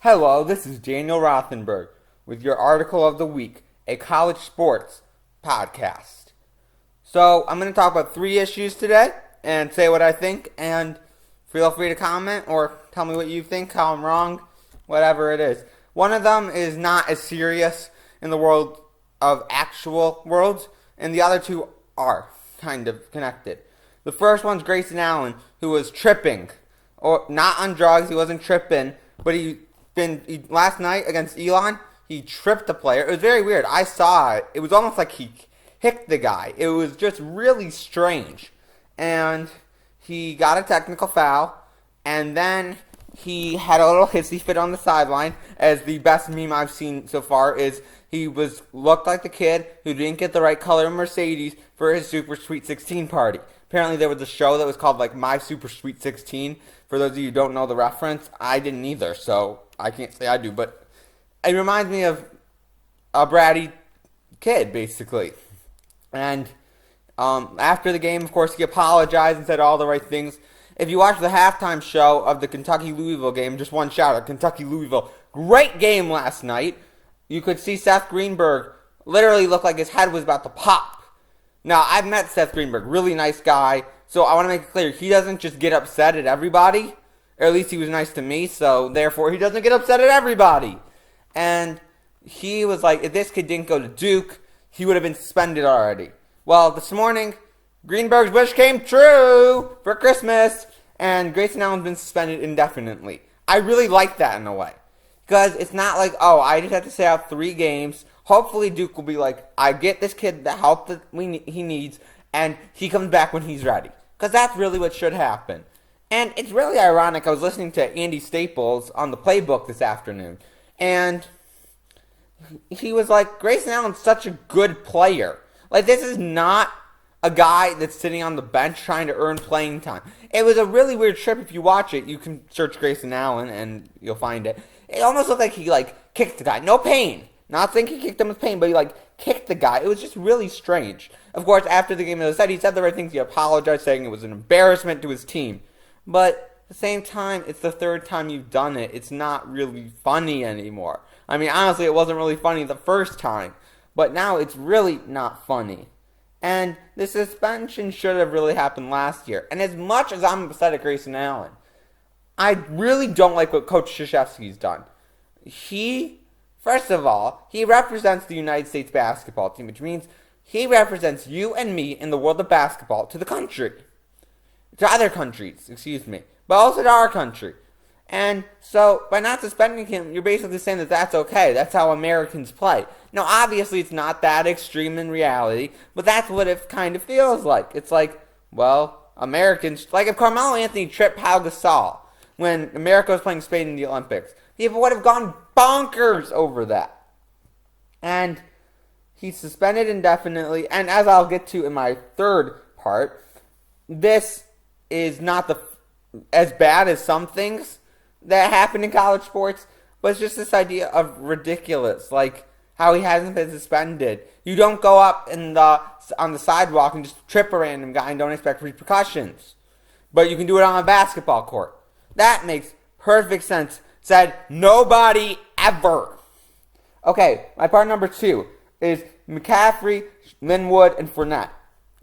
Hello, this is Daniel Rothenberg with your article of the week, a college sports podcast. So I'm going to talk about 3 issues today and say what I think, and feel free to comment or tell me what you think, how I'm wrong, whatever it is. One of them is not as serious in the world of actual worlds, and the other 2 are kind of connected. The first one's Grayson Allen, who was tripping, or not on drugs, he wasn't tripping, but last night against Elon, he tripped the player. It was very weird. I saw it. It was almost like he kicked the guy. It was just really strange. And he got a technical foul, and then he had a little hissy fit on the sideline, as the best meme I've seen so far is he looked like the kid who didn't get the right color Mercedes for his Super Sweet 16 party. Apparently there was a show that was called like My Super Sweet 16. For those of you who don't know the reference, I didn't either, so I can't say I do. But it reminds me of a bratty kid, basically. And after the game, of course, he apologized and said all the right things. If you watch the halftime show of the Kentucky-Louisville game, just one shout out, Kentucky-Louisville, great game last night. You could see Seth Greenberg literally look like his head was about to pop. Now, I've met Seth Greenberg, really nice guy, so I want to make it clear, he doesn't just get upset at everybody, or at least he was nice to me, so therefore he doesn't get upset at everybody. And he was like, if this kid didn't go to Duke, he would have been suspended already. Well, this morning, Greenberg's wish came true for Christmas, and Grayson Allen's been suspended indefinitely. I really like that in a way, because it's not like, oh, I just have to stay out 3 games. Hopefully Duke will be like, I get this kid the help that he needs, and he comes back when he's ready. Because that's really what should happen. And it's really ironic. I was listening to Andy Staples on the Playbook this afternoon, and he was like, Grayson Allen's such a good player. Like, this is not a guy that's sitting on the bench trying to earn playing time. It was a really weird trip. If you watch it, you can search Grayson Allen, and you'll find it. It almost looked like he, kicked the guy. No pain. Not think he kicked him with pain, but he, kicked the guy. It was just really strange. Of course, after the game, as I said, he said the right things. He apologized, saying it was an embarrassment to his team. But at the same time, it's the 3rd time you've done it. It's not really funny anymore. I mean, honestly, it wasn't really funny the first time. But now it's really not funny. And the suspension should have really happened last year. And as much as I'm upset at Grayson Allen, I really don't like what Coach Krzyzewski's done. First of all, he represents the United States basketball team, which means he represents you and me in the world of basketball to the country. To other countries, but also to our country. And so, by not suspending him, you're basically saying that that's okay. That's how Americans play. Now, obviously, it's not that extreme in reality, but that's what it kind of feels like. It's like, well, Americans, like if Carmelo Anthony tripped Pau Gasol when America was playing Spain in the Olympics, people would have gone bonkers over that. And he's suspended indefinitely. And as I'll get to in my 3rd part, this is not as bad as some things that happen in college sports, but it's just this idea of ridiculous, like how he hasn't been suspended. You don't go up on the sidewalk and just trip a random guy and don't expect repercussions. But you can do it on a basketball court. That makes perfect sense. Said nobody ever. Okay, my part number 2 is McCaffrey, Linwood, and Fournette.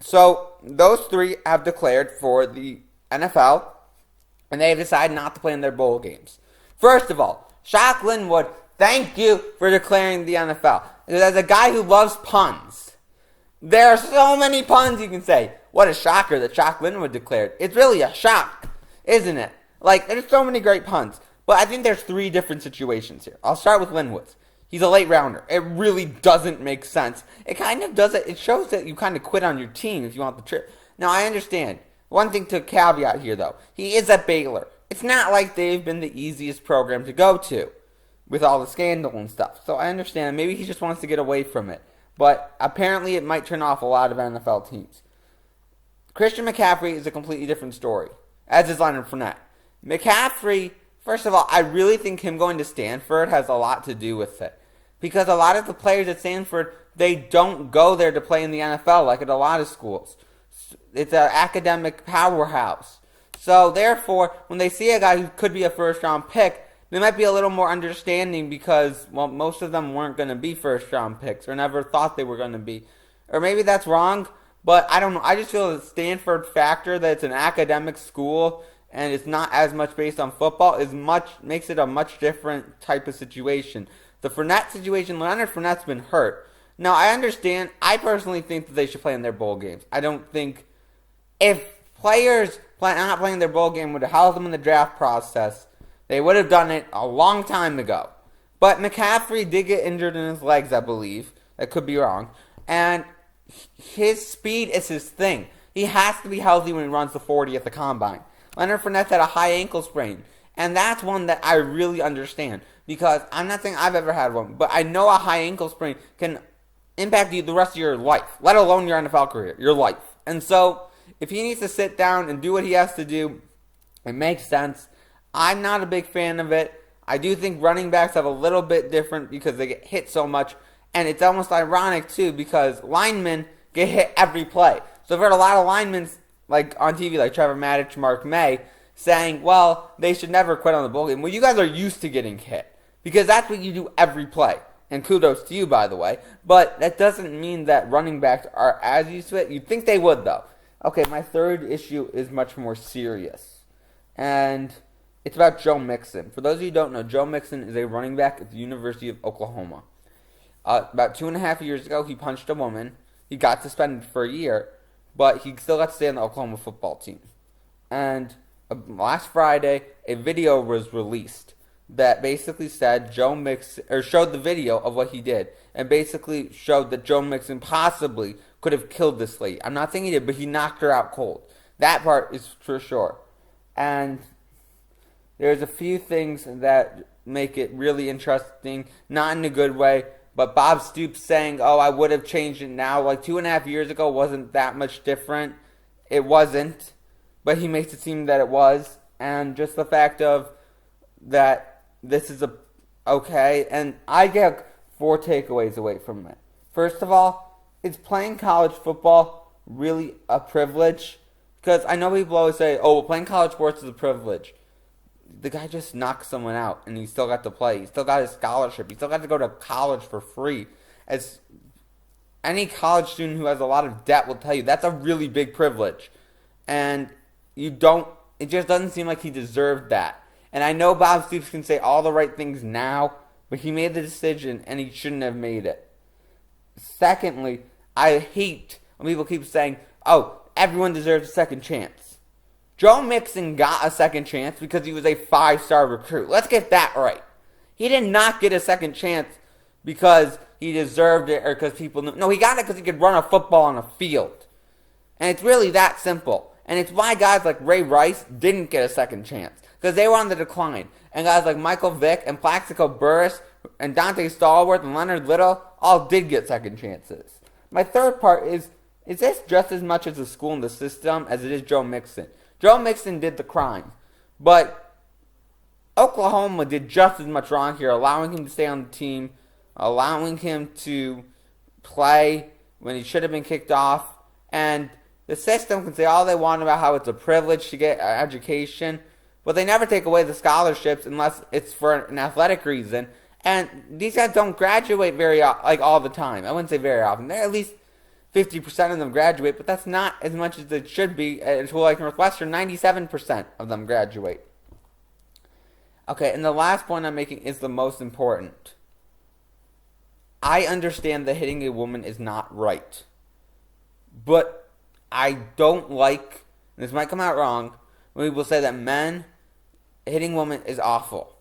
So those 3 have declared for the NFL, and they have decided not to play in their bowl games. First of all, Shock Linwood, thank you for declaring the NFL. As a guy who loves puns, there are so many puns you can say. What a shocker that Shock Linwood declared. It's really a shock, isn't it? There's so many great puns. But I think there's 3 different situations here. I'll start with Linwood's. He's a late rounder. It really doesn't make sense. It kind of does it. It shows that you kind of quit on your team if you want the trip. Now, I understand. One thing to caveat here, though. He is at Baylor. It's not like they've been the easiest program to go to with all the scandal and stuff. So I understand. Maybe he just wants to get away from it. But apparently it might turn off a lot of NFL teams. Christian McCaffrey is a completely different story, as is Leonard Fournette. McCaffrey, first of all, I really think him going to Stanford has a lot to do with it. Because a lot of the players at Stanford, they don't go there to play in the NFL like at a lot of schools. It's an academic powerhouse. So, therefore, when they see a guy who could be a first-round pick, they might be a little more understanding because, well, most of them weren't going to be first round picks or never thought they were going to be. Or maybe that's wrong, but I don't know. I just feel the Stanford factor that it's an academic school and it's not as much based on football makes it a much different type of situation. The Fournette situation, Leonard Fournette's been hurt. Now, I understand. I personally think that they should play in their bowl games. I don't think if players not playing their bowl game would have held them in the draft process, they would have done it a long time ago. But McCaffrey did get injured in his legs, I believe. I could be wrong. And his speed is his thing. He has to be healthy when he runs the 40 at the combine. Leonard Fournette had a high ankle sprain. And that's one that I really understand. Because I'm not saying I've ever had one, but I know a high ankle sprain can impact you the rest of your life, let alone your NFL career, your life. And so, if he needs to sit down and do what he has to do, it makes sense. I'm not a big fan of it. I do think running backs have a little bit different because they get hit so much. And it's almost ironic, too, because linemen get hit every play. So I've heard a lot of linemen like on TV, like Trevor Maddich, Mark May, saying, well, they should never quit on the bowl game. Well, you guys are used to getting hit because that's what you do every play. And kudos to you, by the way. But that doesn't mean that running backs are as used to it. You'd think they would, though. Okay, my third issue is much more serious. And it's about Joe Mixon. For those of you who don't know, Joe Mixon is a running back at the University of Oklahoma. About 2.5 years ago, he punched a woman. He got suspended for a year, but he still got to stay on the Oklahoma football team. And last Friday, a video was released that basically said Joe Mixon, or showed the video of what he did, and basically showed that Joe Mixon possibly could have killed this lady. I'm not saying he did, but he knocked her out cold. That part is for sure. And there's a few things that make it really interesting, not in a good way, but Bob Stoops saying, oh, I would have changed it now. Like 2.5 years ago wasn't that much different. It wasn't, but he makes it seem that it was. And just the fact of that this is okay. And I get 4 takeaways away from it. First of all, is playing college football really a privilege? Because I know people always say, oh, well, playing college sports is a privilege. The guy just knocked someone out, and he still got to play. He still got his scholarship. He still got to go to college for free. As any college student who has a lot of debt will tell you, that's a really big privilege. And it just doesn't seem like he deserved that. And I know Bob Stoops can say all the right things now, but he made the decision, and he shouldn't have made it. Secondly, I hate when people keep saying, oh, everyone deserves a second chance. Joe Mixon got a second chance because he was a 5-star recruit. Let's get that right. He did not get a second chance because he deserved it or because people knew. No, he got it because he could run a football on a field. And it's really that simple. And it's why guys like Ray Rice didn't get a second chance. Because they were on the decline. And guys like Michael Vick and Plaxico Burress and Dante Stallworth and Leonard Little all did get second chances. My third part is this just as much as the school and the system as it is Joe Mixon? Joe Mixon did the crime. But Oklahoma did just as much wrong here, allowing him to stay on the team, allowing him to play when he should have been kicked off. And the system can say all they want about how it's a privilege to get an education, but they never take away the scholarships unless it's for an athletic reason. And these guys don't graduate all the time. I wouldn't say very often. They're at least 50% of them graduate, but that's not as much as it should be. At a school like Northwestern, 97% of them graduate. Okay, and the last point I'm making is the most important. I understand that hitting a woman is not right. But I don't like, and this might come out wrong, when people say that hitting women is awful.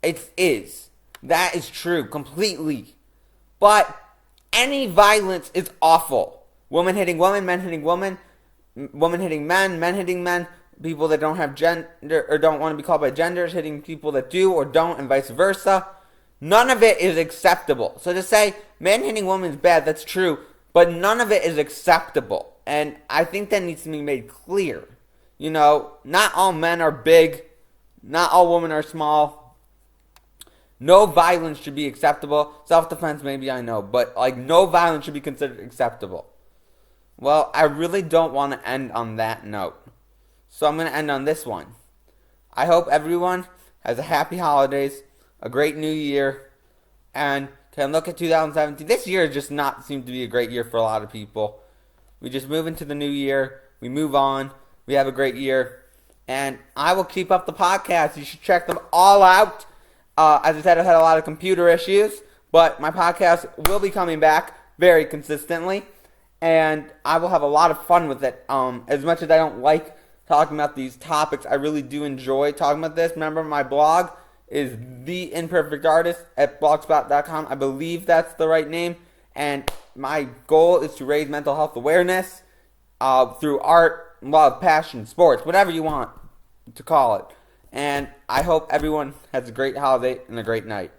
It is. That is true, completely. But any violence is awful. Women hitting women, men hitting women, women hitting men hitting men, people that don't have gender or don't want to be called by genders hitting people that do or don't, and vice versa. None of it is acceptable. So to say men hitting women is bad, that's true, but none of it is acceptable. And I think that needs to be made clear. You know, not all men are big, not all women are small. No violence should be acceptable. Self-defense, maybe, I know. But, no violence should be considered acceptable. Well, I really don't want to end on that note. So I'm going to end on this one. I hope everyone has a happy holidays, a great new year, and can look at 2017. This year just not seemed to be a great year for a lot of people. We just move into the new year. We move on. We have a great year. And I will keep up the podcast. You should check them all out. As I said, I've had a lot of computer issues, but my podcast will be coming back very consistently. And I will have a lot of fun with it. As much as I don't like talking about these topics, I really do enjoy talking about this. Remember, my blog is The Imperfect Artist at blogspot.com. I believe that's the right name. And my goal is to raise mental health awareness through art, love, passion, sports, whatever you want to call it. And I hope everyone has a great holiday and a great night.